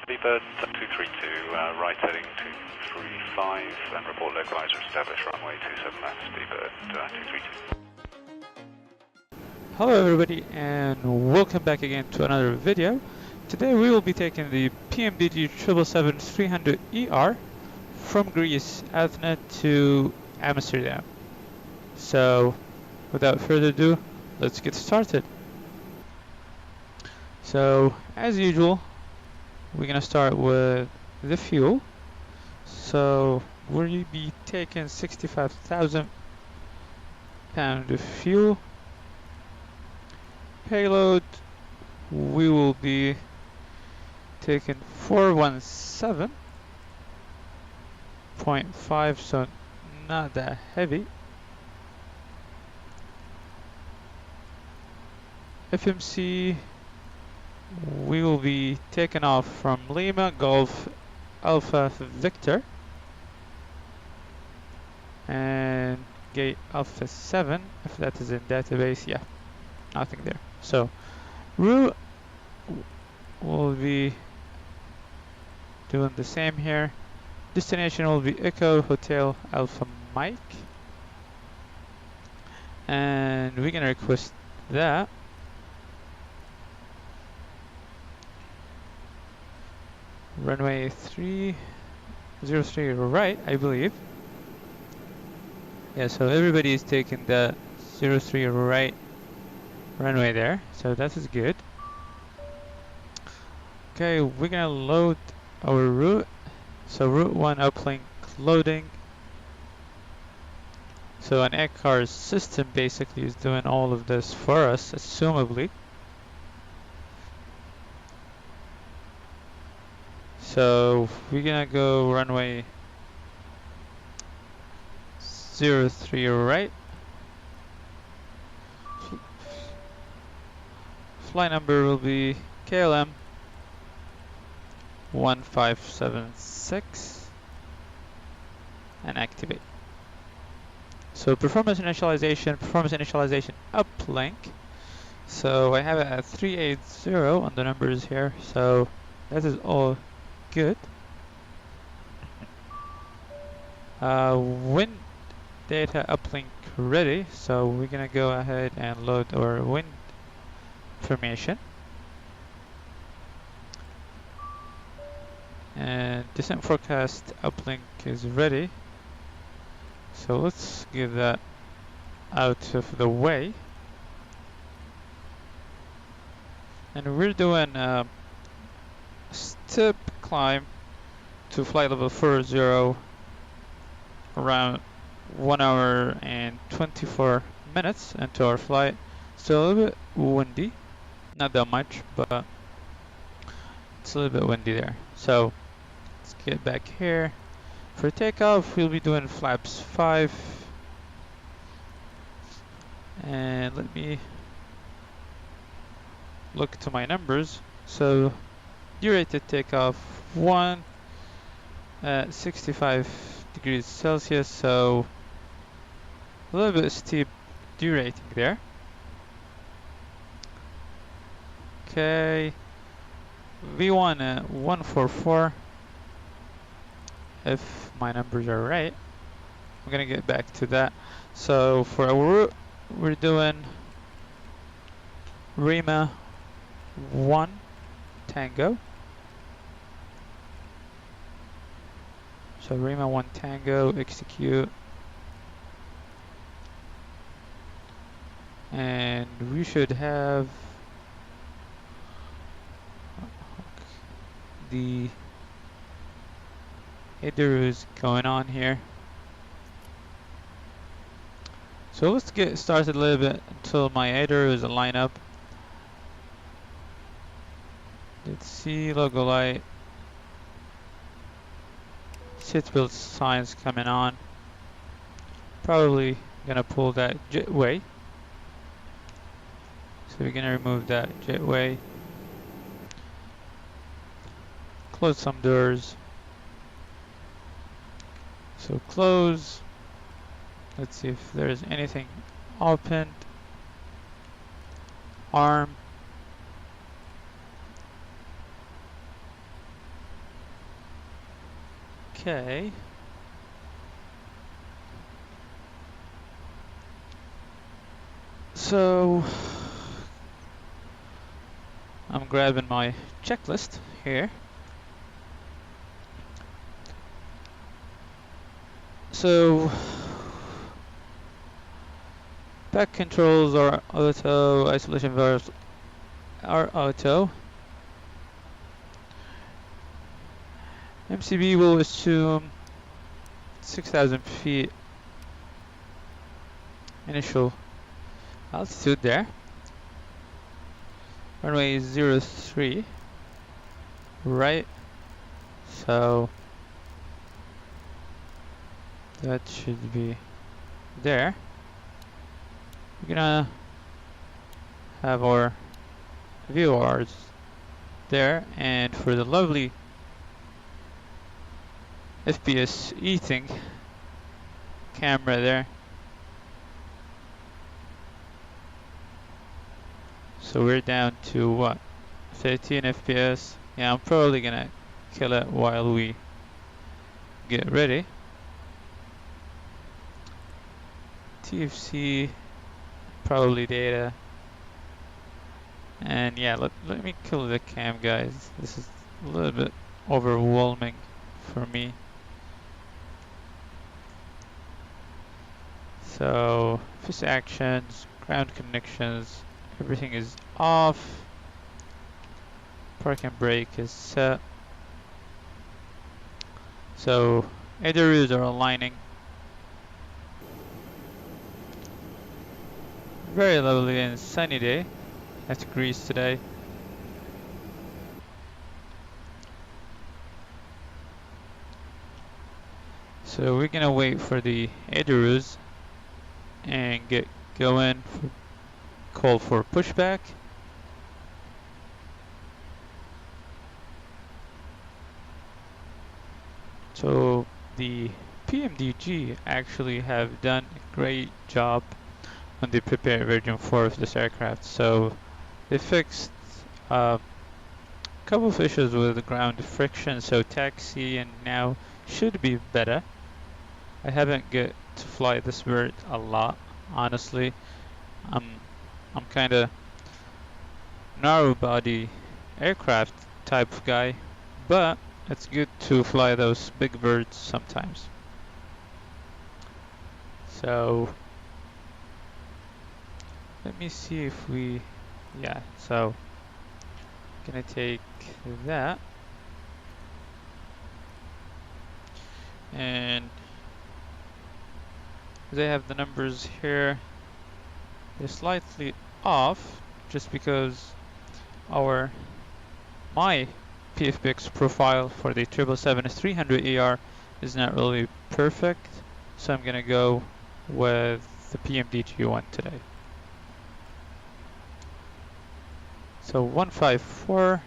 Speedbird 232, right heading 235, and report localizer established runway 27 left, Speedbird 232. Hello everybody and welcome back again to another video. Today we will be taking the PMDG 777-300ER from Greece, Athens to Amsterdam. So without further ado, let's get started. So as usual, we're gonna start with the fuel. So we'll be taking 65,000 pounds of fuel. Payload, we will be taking 417.5, so not that heavy. FMC, we will be taking off from Lima Golf Alpha Victor and gate Alpha 7, if that is in database. Yeah, nothing there. So route will be doing the same here. Destination will be Echo Hotel Alpha Mike, and we're gonna request that. Runway 303 right, I believe. Yeah, so everybody is taking the 03 right runway there, so that is good. Okay, we're gonna load our route. So route 1 uplink loading. So an ECAR system basically is doing all of this for us, assumably. So we're gonna go runway 03 right. Flight number will be KLM1576 and activate. So performance initialization uplink. So I have it at 380 on the numbers here, so that is all good. Wind data uplink ready, so we're gonna go ahead and load our wind information. And descent forecast uplink is ready, so let's get that out of the way. And we're doing a steep climb to flight level 40 around 1 hour and 24 minutes into our flight. Still a little bit windy, not that much, but it's a little bit windy there. So let's get back here. For takeoff, we'll be doing flaps 5. And let me look to my numbers. So derated takeoff 1 at 65 degrees Celsius, so a little bit steep derating there. Okay, V1 at 144, if my numbers are right. I'm gonna get back to that. So for our route, we're doing Rima 1 Tango. So Rima 1 Tango, execute. And we should have the headers going on here. So let's get started a little bit until my headers line up. Let's see, logo light. Seatbelt signs coming on. Probably gonna pull that jetway. So we're gonna remove that jetway. Close some doors. So close. Let's see if there's anything opened. Arm. Okay. So I'm grabbing my checklist here. So back controls are auto, isolation valves are auto. MCB will assume 6,000 feet initial altitude there. Runway 03, right? So that should be there. We're gonna have our VORs there, and for the lovely FPS eating camera there. So we're down to what? 13 FPS. Yeah, I'm probably gonna kill it while we get ready. TFC, probably data. And yeah, let me kill the cam, guys. This is a little bit overwhelming for me. So, fist actions, ground connections, everything is off. Park and brake is set. So, ailerons are aligning. Very lovely and sunny day at Greece today. So we're gonna wait for the ailerons and get going. Call for pushback. So the PMDG actually have done a great job on the prepared version 4 of this aircraft. So they fixed a couple of issues with the ground friction, so taxi and now should be better. I haven't get to fly this bird a lot, honestly. I'm kind of narrow body aircraft type of guy, but it's good to fly those big birds sometimes. So let me see if we, yeah, so gonna take that and they have the numbers here. They're slightly off just because my PFBX profile for the 777-300ER is not really perfect, so I'm gonna go with the PMDG one today. So 154,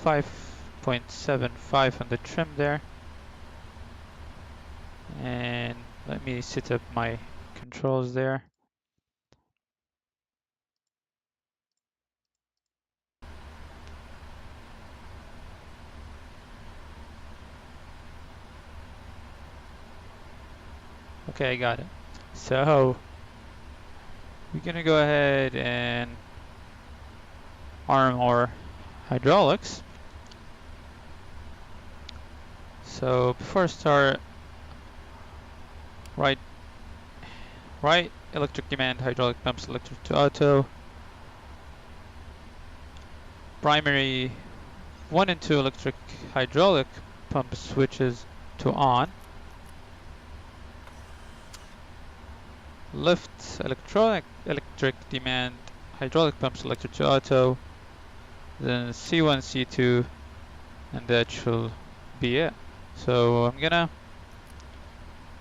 5.75 on the trim there, and let me set up my controls there. Okay, I got it. So we're gonna go ahead and arm our hydraulics. So before I start, right electric demand, hydraulic pumps electric to auto. Primary 1 and 2 electric hydraulic pump switches to on. Left electric demand, hydraulic pumps electric to auto. Then C1, C2, and that should be it. So I'm gonna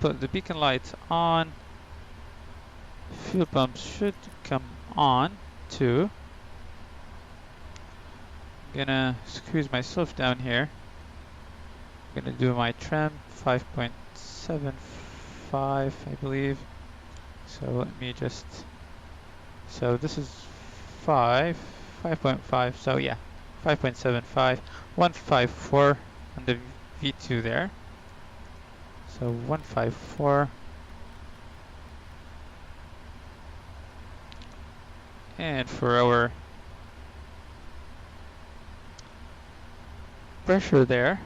put the beacon light on. Fuel pumps should come on too. I'm gonna squeeze myself down here. I'm gonna do my trim 5.75, I believe. So let me just, so this is 5.5, so yeah, 5.75, 154 on the V2 there. So 154. And for our pressure there,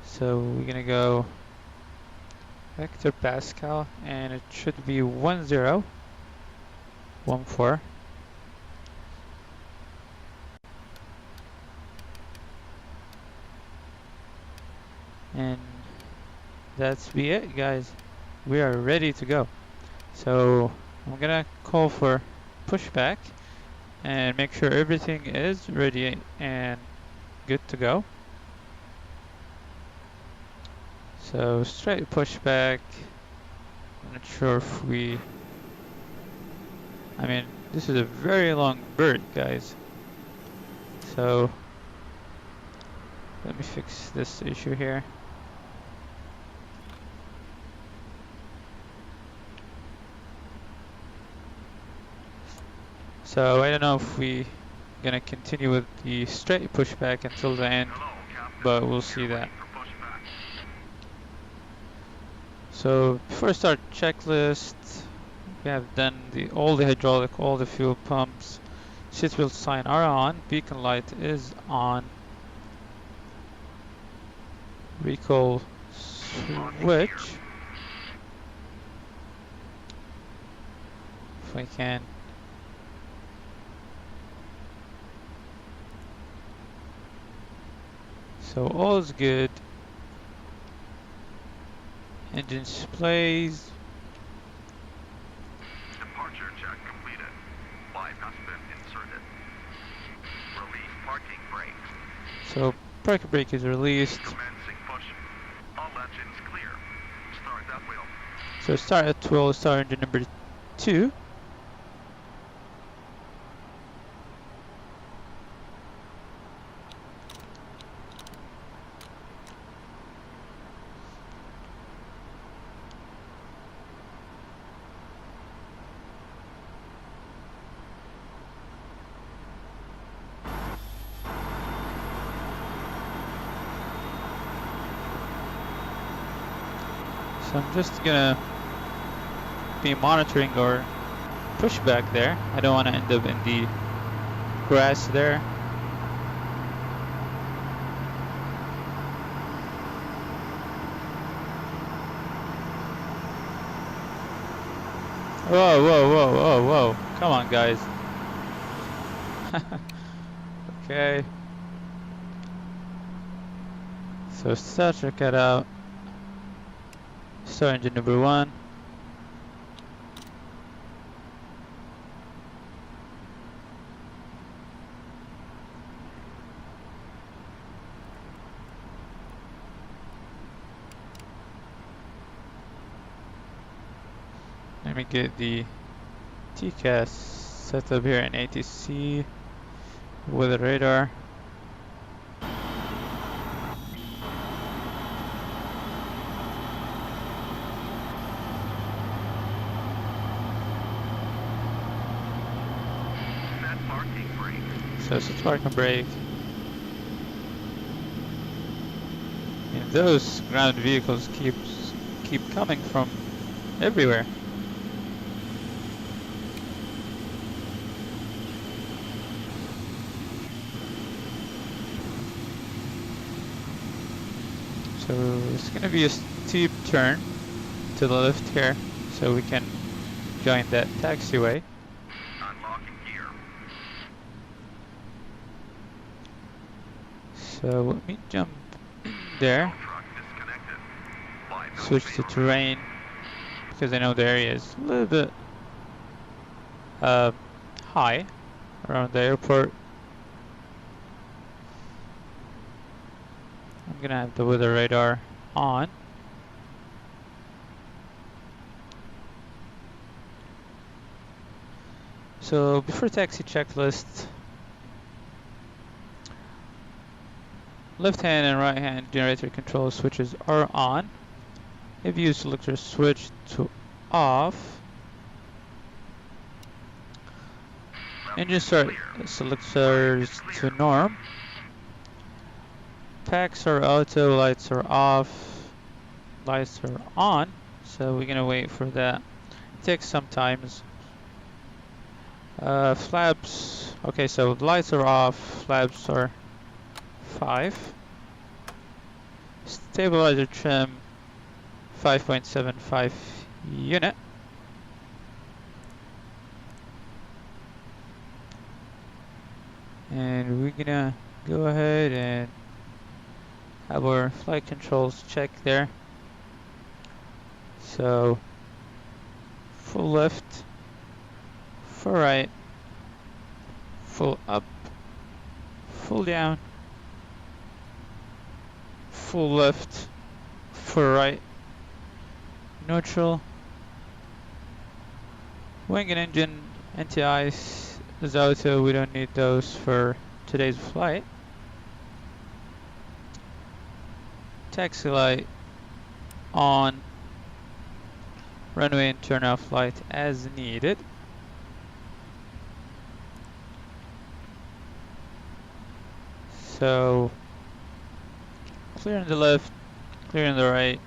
so we're gonna go hectopascal, and it should be 1014. And that's be it, guys. We are ready to go. So I'm gonna call for pushback and make sure everything is ready and good to go. So straight pushback. I'm not sure if I mean, this is a very long bird, guys. So let me fix this issue here. So I don't know if we gonna continue with the straight pushback until the end, but we'll see that. So before I start checklist, we have done all the hydraulic, all the fuel pumps, seatbelt sign are on, beacon light is on, recall switch, if I can. So all is good. Engine displays. Departure check completed. Live has been inserted. Release parking brake. So parking brake is released. Commencing push. All engines clear. Start that wheel. So start at 12, start engine number 2. So I'm just gonna be monitoring our pushback there. I don't want to end up in the grass there. Whoa, whoa, whoa, whoa, whoa. Come on, guys. Okay. So start check it out. Start engine number 1. Let me get the TCAS set up here in ATC with a radar. So set parking brake. And those ground vehicles keep coming from everywhere. So it's gonna be a steep turn to the left here, so we can join that taxiway. So let me jump there, switch to terrain, because I know the area is a little bit high around the airport. I'm gonna have the weather radar on. So before taxi checklist, left hand and right hand generator control switches are on. If you selector switch to off, engine start selectors to norm. Packs are auto, lights are off. lights are on, so we're gonna wait for that. It takes some times. Flaps, okay, so lights are off, flaps are 5. Stabilizer trim 5.75 unit. And we're gonna go ahead and have our flight controls check there. So full left, full right, full up, full down, full left, full right, neutral, wing and engine, anti-ice, is auto, we don't need those for today's flight. Taxi light on, runway and turn off light as needed. So clear on the left, clear on the right,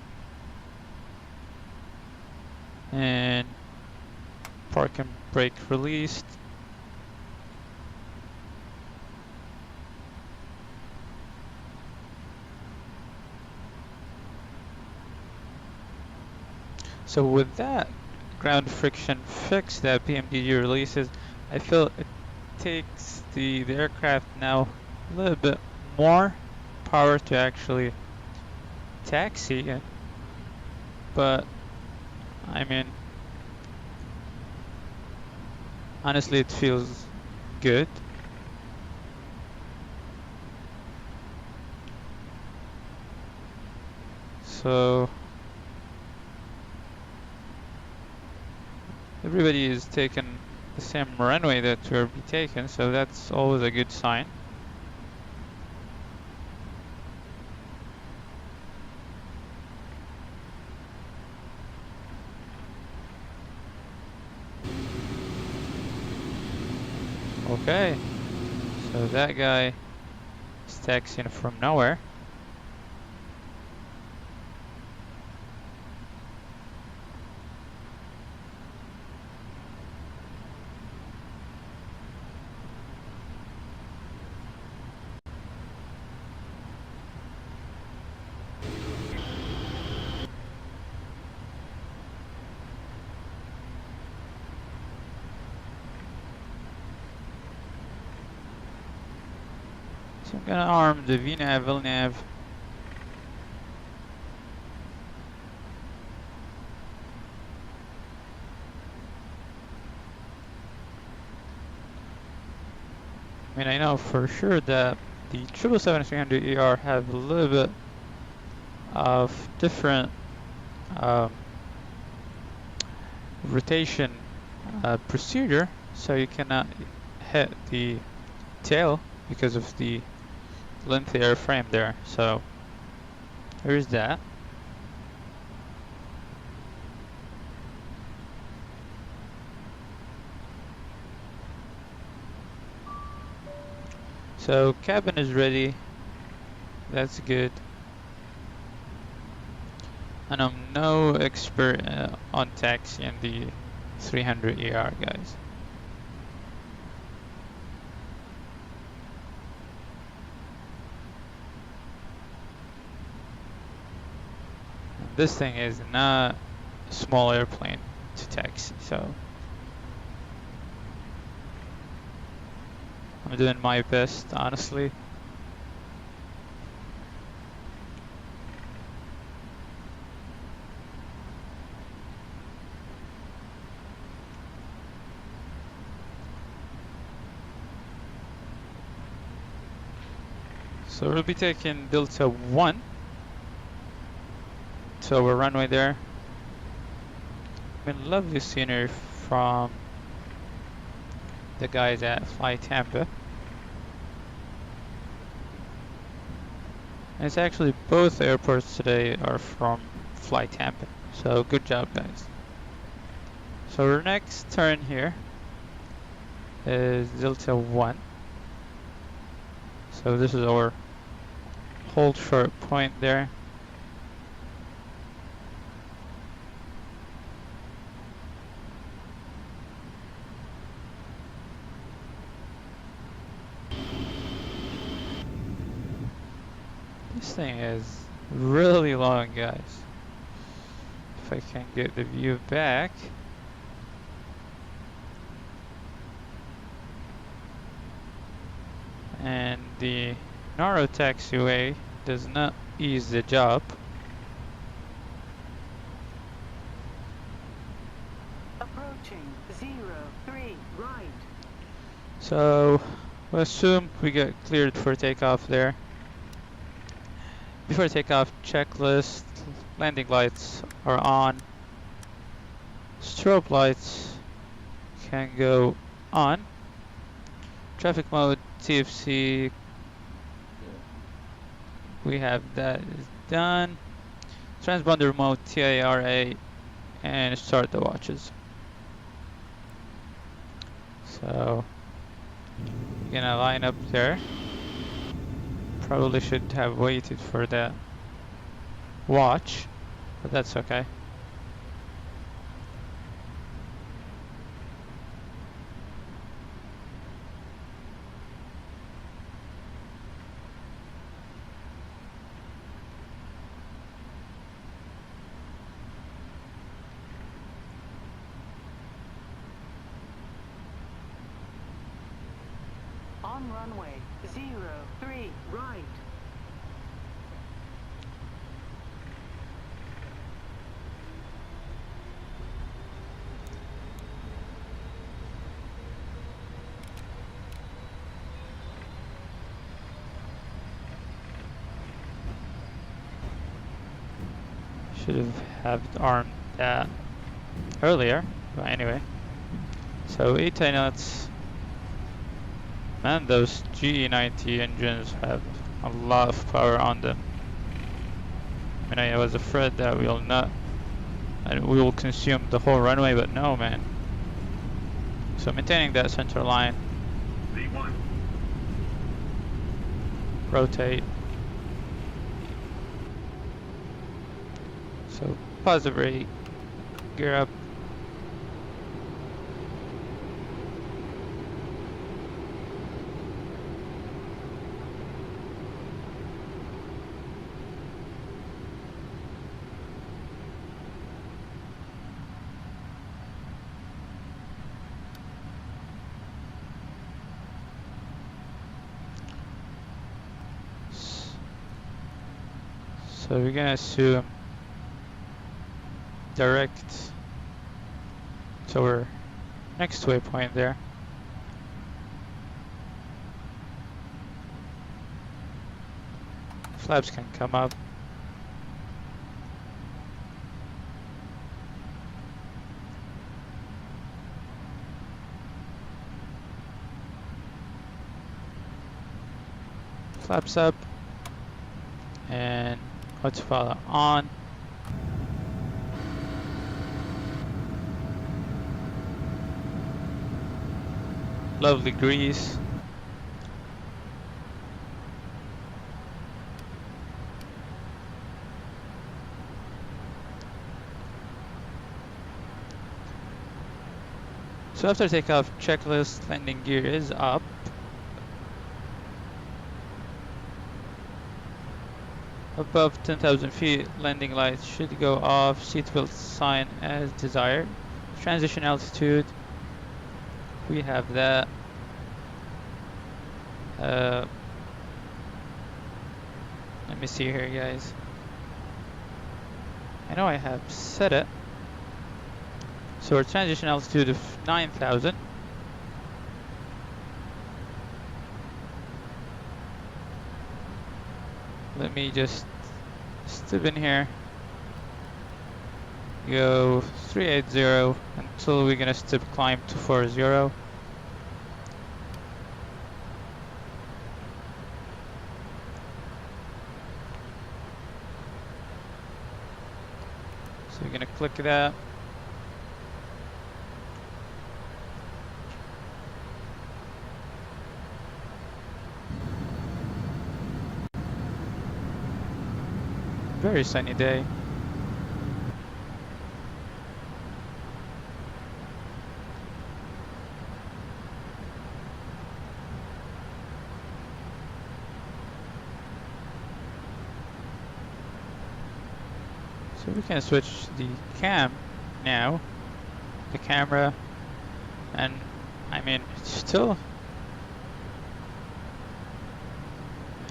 and park and brake released. So with that ground friction fix that PMDG releases, I feel it takes the aircraft now a little bit more power to actually taxi it. But I mean, honestly, it feels good. So everybody is taking the same runway that we'll be taking, so that's always a good sign. Okay, so that guy is taxiing from nowhere. So I'm gonna arm the VNAV, LNAV. I mean, I know for sure that the 777-300ER have a little bit of different rotation procedure, so you cannot hit the tail because of the lengthy airframe there. So there's that. So cabin is ready. That's good. And I'm no expert on taxiing the 300ER, guys. This thing is not a small airplane to taxi, so I'm doing my best, honestly. So we'll be taking Delta 1. So we're runway there. I mean, lovely scenery from the guys at Fly Tampa. And it's actually both airports today are from Fly Tampa. So good job, guys. So our next turn here is Delta 1. So this is our hold short point there. This thing is really long, guys. If I can get the view back. And the narrow taxiway does not ease the job. Approaching 03 right. So we'll assume we get cleared for takeoff there. Before takeoff checklist, landing lights are on. Strobe lights can go on. Traffic mode TFC, we have that is done. Transponder mode TARA, and start the watches. So you're gonna line up there. Probably should have waited for that watch, but that's okay. On runway 03 right. Should have armed that earlier, but anyway. So 80 knots. Man, those GE90 engines have a lot of power on them. I mean, I was afraid that we will consume the whole runway, but no, man. So maintaining that center line. Z1. Rotate. So pause the brake, gear up. So we're gonna assume direct to our next waypoint there. Flaps can come up. Flaps up and autopilot on. Lovely grease. So after takeoff checklist, landing gear is up. Above 10,000 feet, landing lights should go off. Seatbelt sign as desired. Transition altitude, we have that. Let me see here, guys. I know I have set it. So our transition altitude of 9,000. Let me just step in here. Go 380 until we're gonna step climb to 40. So we're gonna click that. Very sunny day. So we can switch the cam now, the camera, and I mean, still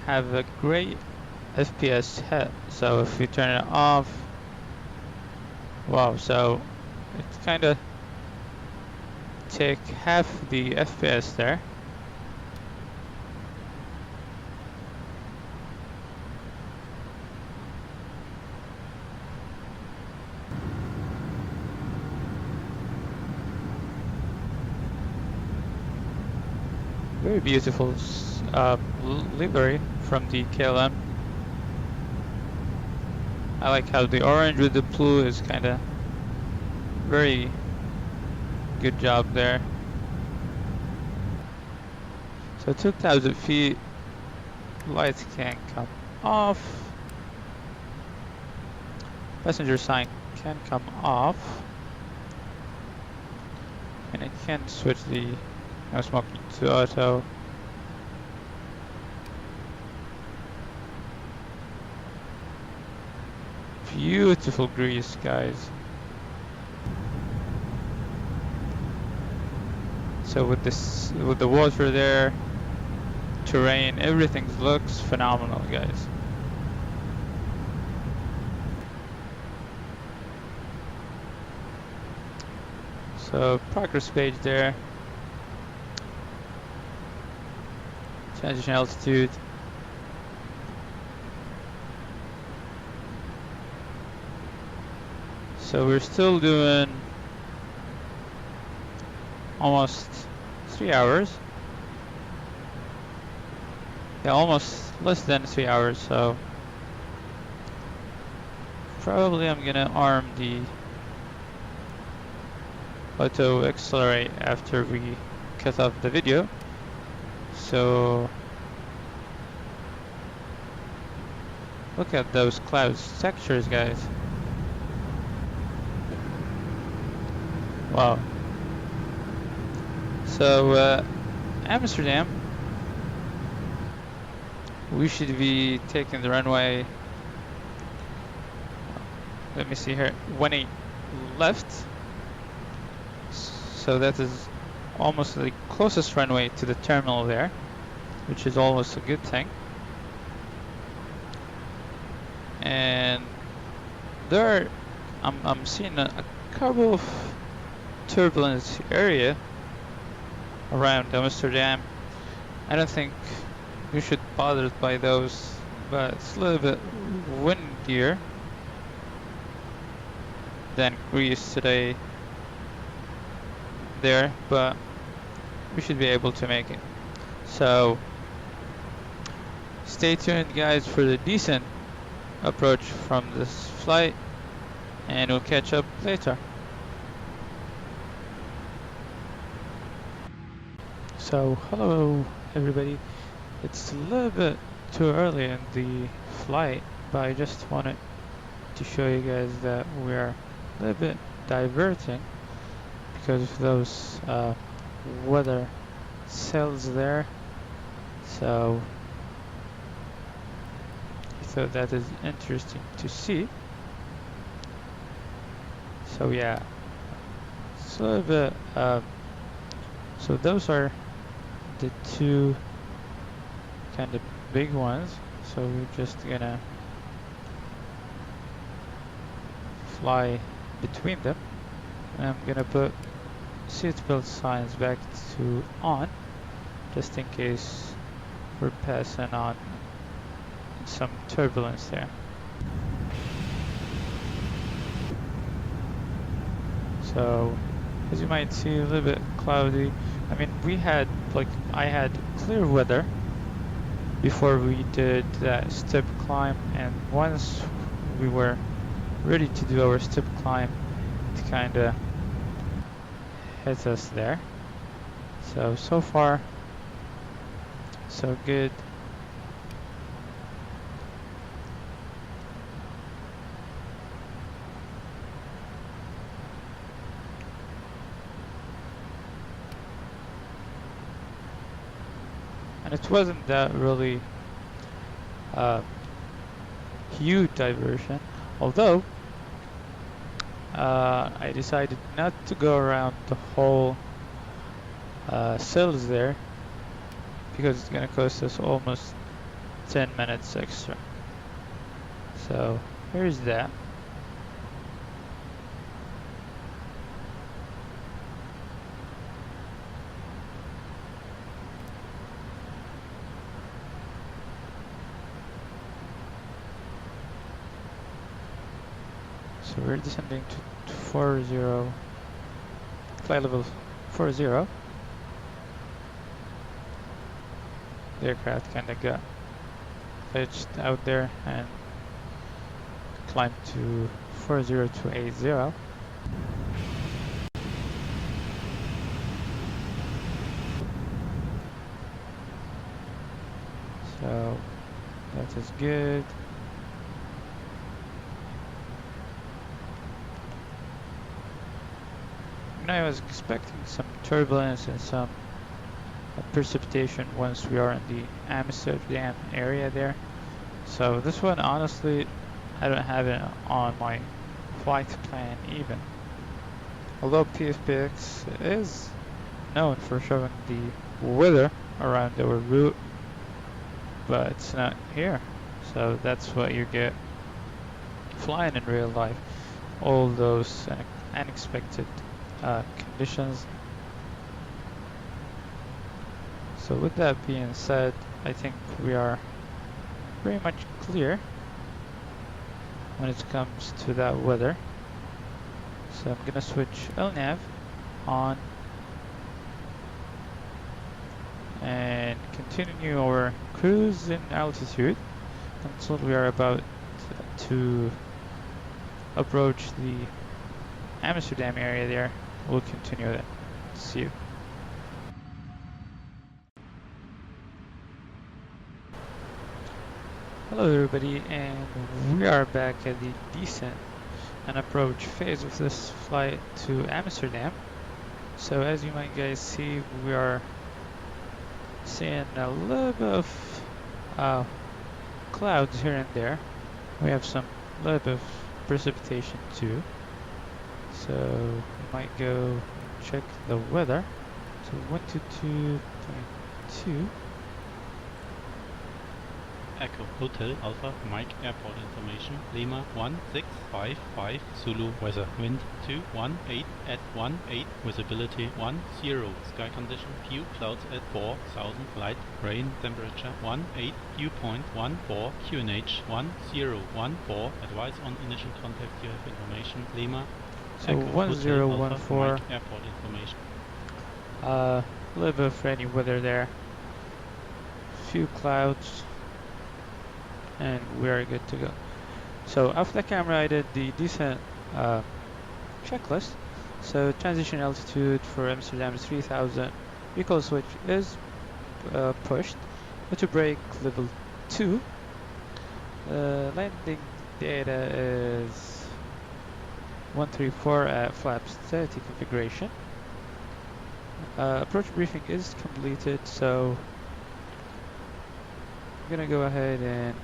have a great FPS hit. So if we turn it off, wow, so it's kind of take half the FPS there. Very beautiful livery from the KLM. I like how the orange with the blue is kind of very good job there. So 2,000 feet, lights can come off. Passenger sign can come off. And it can switch the no smoking to auto. Beautiful grease, guys. So with this, with the water there, terrain, everything looks phenomenal, guys. So progress page there. Transition altitude. So we're still doing almost 3 hours. Yeah, almost less than 3 hours, so probably I'm gonna arm the auto accelerate after we cut off the video. So look at those cloud textures, guys. Wow. So Amsterdam, we should be taking the runway, let me see here, 18 left. So that is almost the closest runway to the terminal there, which is always a good thing. And there I'm seeing a couple of turbulence area around Amsterdam. I don't think we should bother by those, but it's a little bit windier than Greece today there, but we should be able to make it. So stay tuned, guys, for the decent approach from this flight, and we'll catch up later. So hello everybody, it's a little bit too early in the flight, but I just wanted to show you guys that we're a little bit diverting because of those weather cells there. So I thought that is interesting to see. So yeah, it's a little bit so those are the two kind of big ones, so we're just gonna fly between them. And I'm gonna put seatbelt signs back to on, just in case we're passing on some turbulence there. So as you might see, a little bit cloudy. I mean, we had, like, I had clear weather before we did that steep climb, and once we were ready to do our steep climb, it kind of hit us there. So far, so good. And it wasn't that really huge diversion, although I decided not to go around the whole cells there because it's gonna cost us almost 10 minutes extra. So here's that. So we're descending to 40, flight level 40. The aircraft kind of got glitched out there and climbed to 40 to 80. So that is good. I was expecting some turbulence and some precipitation once we are in the Amsterdam area there. So this one, honestly, I don't have it on my flight plan even. Although PFPX is known for showing the weather around our route, but it's not here. So that's what you get flying in real life. All those unexpected conditions. So with that being said, I think we are pretty much clear when it comes to that weather. So I'm gonna switch LNAV on and continue our cruise in altitude until we are about to approach the Amsterdam area there. We'll continue that. See you. Hello everybody, and we are back at the descent and approach phase of this flight to Amsterdam. So as you might guys see, we are seeing a little bit of clouds here and there. We have some little bit of precipitation too. So we might go check the weather. So 122.2. Echo Hotel Alpha Mike Airport information Lima 1655 Zulu weather wind 218 at 18 visibility 10 sky condition few clouds at 4000 light rain temperature 18 dew point 14 QNH 1014 advice on initial contact you have information Lima So Echo 1014. Mike Airport information. A little bit of rainy weather there. Few clouds. And we're good to go. So off the camera I did the descent checklist. So transition altitude for Amsterdam is 3000. Recall switch is pushed. Auto brake level 2. Landing data is 134 at flaps 30 configuration. Approach briefing is completed, so I'm gonna go ahead and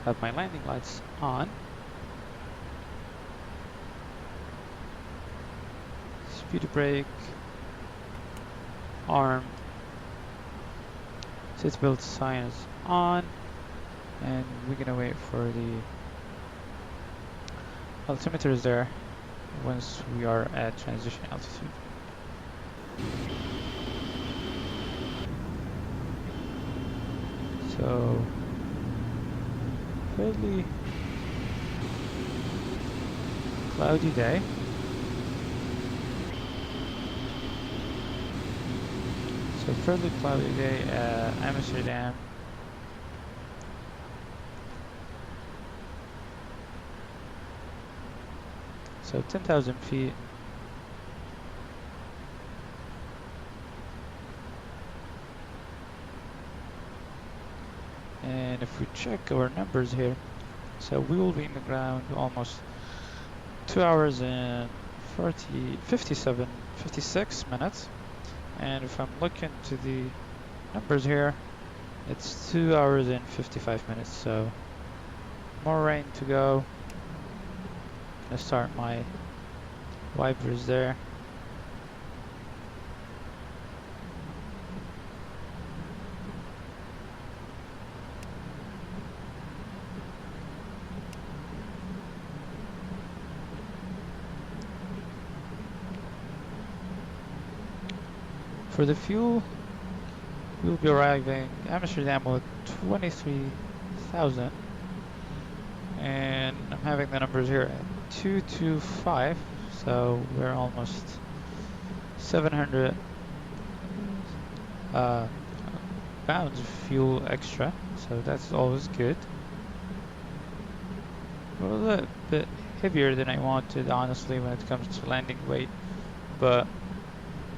have my landing lights on. Speed brake, arm, seatbelt sign is on, and we're gonna wait for the altimeter is there once we are at transition altitude. So fairly cloudy day. So fairly cloudy day at Amsterdam. So 10,000 feet. And if we check our numbers here, so we will be in the ground almost 2 hours and 56 minutes. And if I'm looking to the numbers here, it's 2 hours and 55 minutes. So more rain to go. gonna start my wipers there. For the fuel, we'll be arriving Amsterdam with 23,000, and I'm having the numbers here at 225, so we're almost 700 pounds of fuel extra, so that's always good. We're a little bit heavier than I wanted, honestly, when it comes to landing weight, but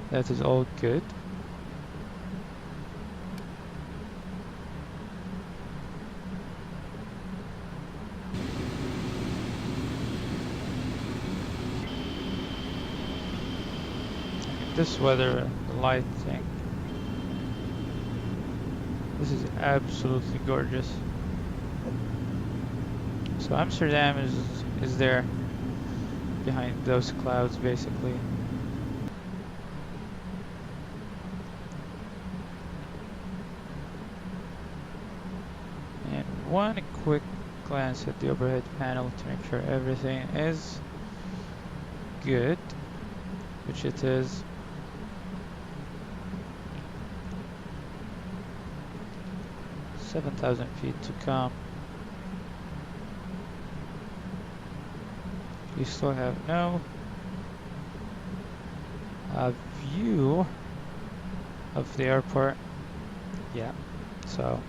that is all good. This weather, the lighting, this is absolutely gorgeous. So Amsterdam is there behind those clouds, basically. And one quick glance at the overhead panel to make sure everything is good, which it is. 7,000 feet to come. We still have no view of the airport. Yeah, so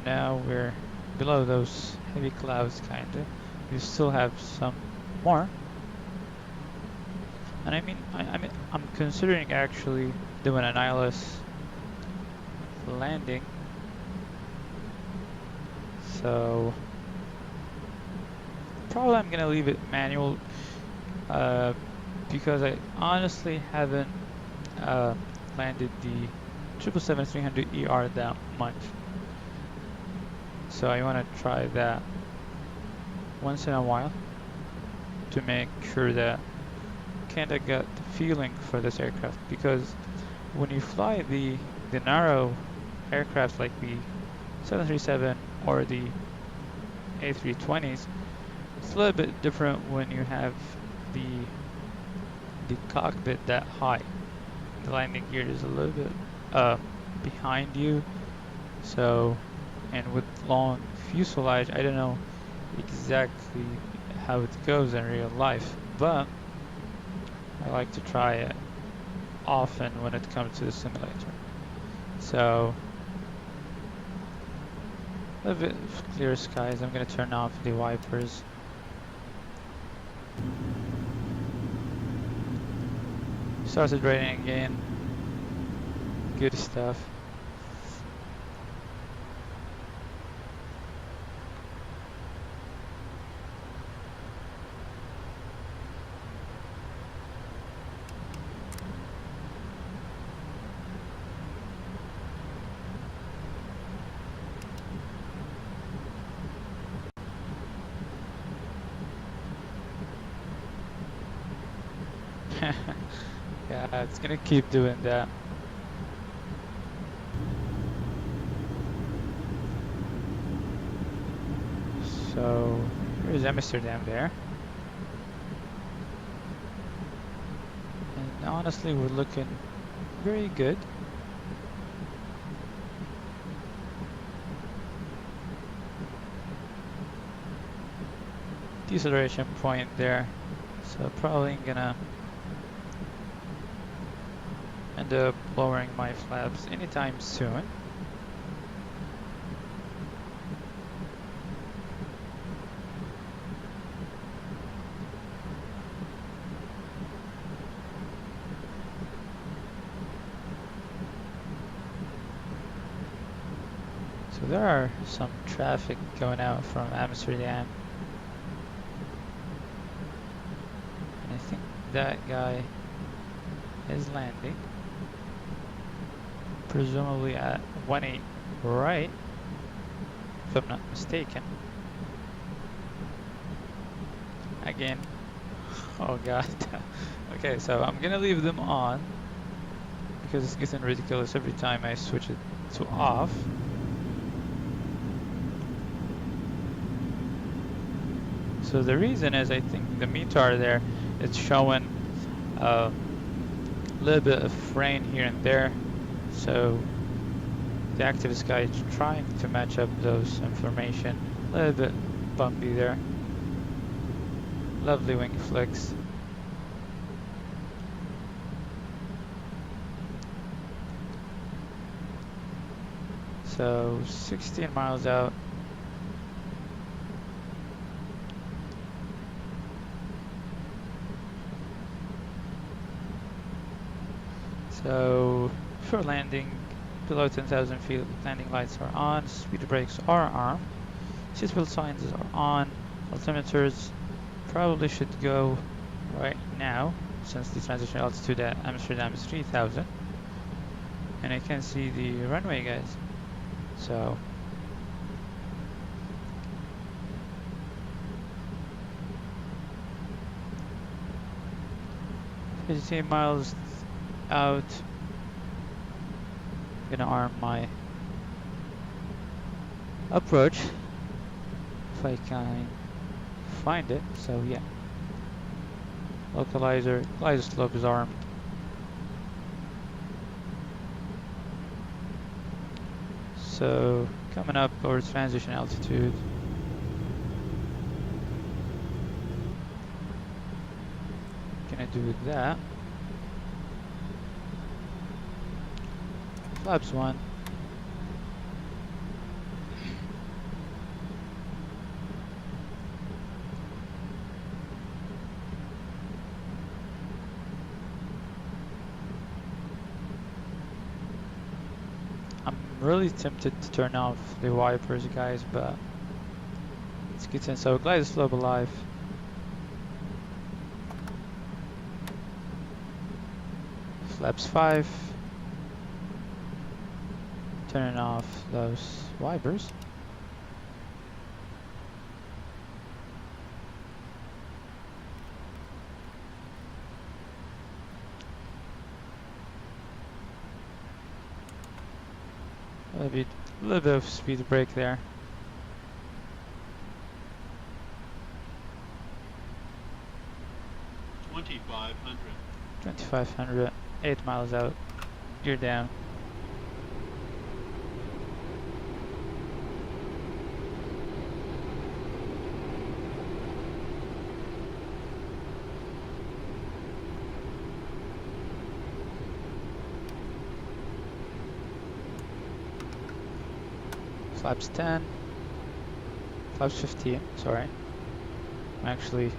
now we're below those heavy clouds, kinda. We still have some more. And I mean, I'm considering actually doing an ILS landing. So probably I'm gonna leave it manual because I honestly haven't landed the 777-300ER that much. So I want to try that once in a while to make sure that kinda get the feeling for this aircraft, because when you fly the narrow aircraft like the 737 or the A320s, it's a little bit different when you have the cockpit that high. The landing gear is a little bit behind you, so, and with long fuselage, I don't know exactly how it goes in real life, but I like to try it often when it comes to the simulator. So, a little bit of clear skies. I'm going to turn off the wipers. Started raining again. Good stuff. Yeah, it's gonna keep doing that. So here's Amsterdam there. And honestly, we're looking very good. Deceleration point there. So probably gonna end up lowering my flaps anytime soon. So there are some traffic going out from Amsterdam. And I think that guy is landing. Presumably at 18 right. if I'm not mistaken. Again. Oh god. Okay, so I'm gonna leave them on because it's getting ridiculous every time I switch it to off. So the reason is I think the meter there is showing a little bit of rain here and there. So the active sky is trying to match up those information. A little bit bumpy there. Lovely wing flicks. So 16 miles out. So for landing, below 10,000 feet, landing lights are on, speed brakes are armed, seatbelt signs are on, altimeters probably should go right now since the transition altitude at Amsterdam is 3,000. And I can see the runway, guys. So 15 miles out. I'm gonna arm my approach if I can find it. So yeah, localizer, glider slope is armed. So coming up over transition altitude. Gonna do that. Flaps 1. I'm really tempted to turn off the wipers, guys, but let's get in. So glider slope alive. Flaps 5. Turning off those wipers. A little bit of speed brake there. 2,500. 2,500, 8 miles out. Gear down. Flaps 10, flaps 15, sorry. I'm actually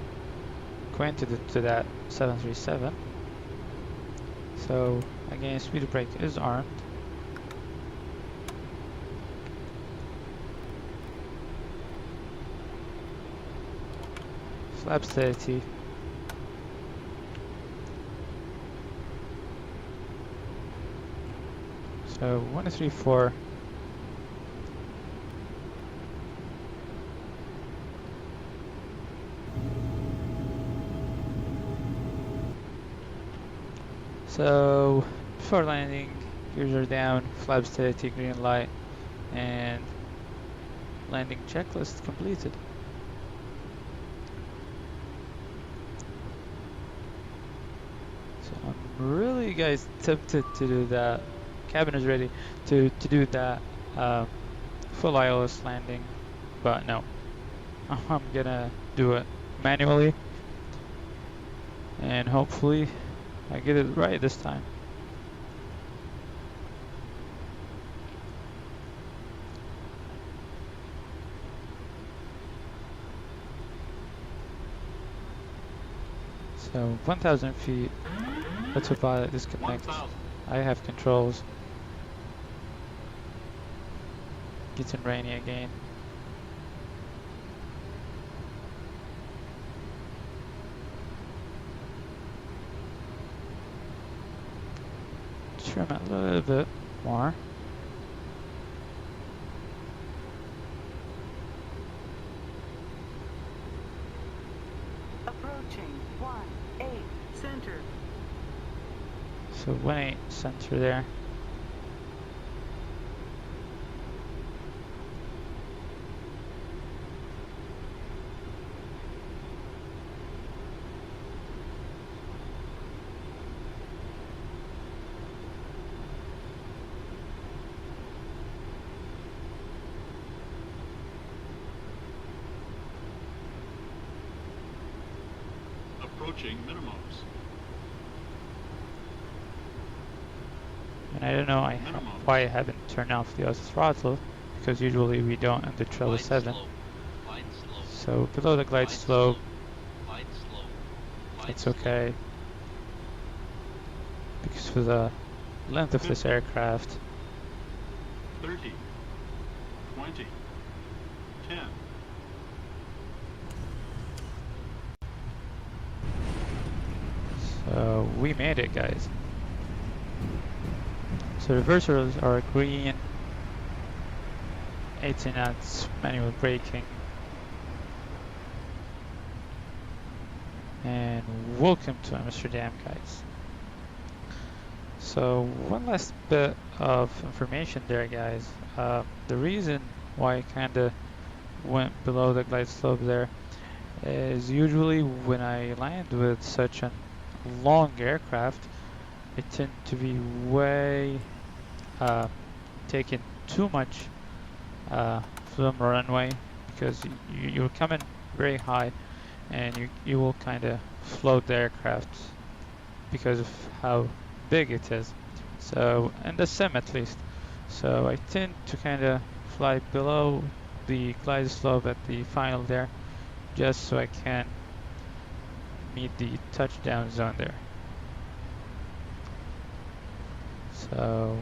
acquainted to that 737. So again, speed brake is armed. Flaps 30. So 134. So before landing, gears are down, flaps 30, green light, and landing checklist completed. So I'm really, guys, tempted to do that. Cabin is ready to do that full ILS landing, but no, I'm gonna do it manually, and hopefully I get it right this time. So 1,000 feet, autopilot disconnect. 1,000. I have controls. Getting rainy again. Trim it a little bit more. 18 center there. Approaching minimums. And I don't know why I haven't turned off the auto throttle, because usually we don't on the 777. So below the glide slope, it's okay, because for the length of this aircraft, 30, 20, 10. So we made it, guys. So reversers are green, 18 knots, manual braking. And welcome to Amsterdam, guys. So one last bit of information there, guys. The reason why I kinda went below the glide slope there is usually when I land with such a long aircraft, I tend to be way taking too much from the runway, because you're coming very high and you will kind of float the aircraft because of how big it is. So in the sim at least. So I tend to kind of fly below the glide slope at the final there, just so I can meet the touchdown zone there. So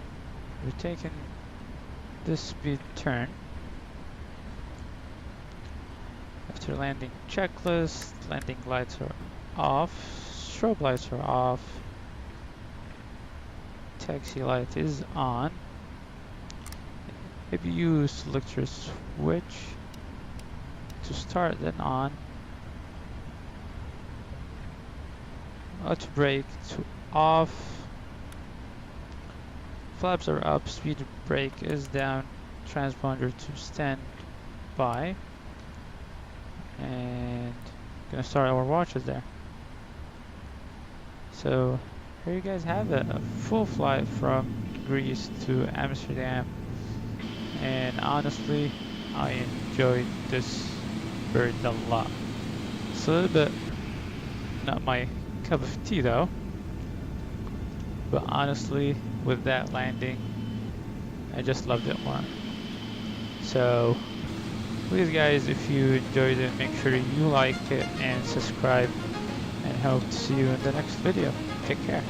we're taking this speed turn. After landing checklist, landing lights are off, strobe lights are off, taxi light is on. If you use selector switch to start, then on. Auto brake to off. Flaps are up, speed brake is down, transponder to stand by. And gonna start our watches there. So here you guys have it, a full flight from Greece to Amsterdam. And honestly, I enjoyed this bird a lot. It's a little bit not my cup of tea though, but honestly, with that landing, I just loved it more. So please guys, if you enjoyed it, make sure you like it and subscribe, and hope to see you in the next video. Take care.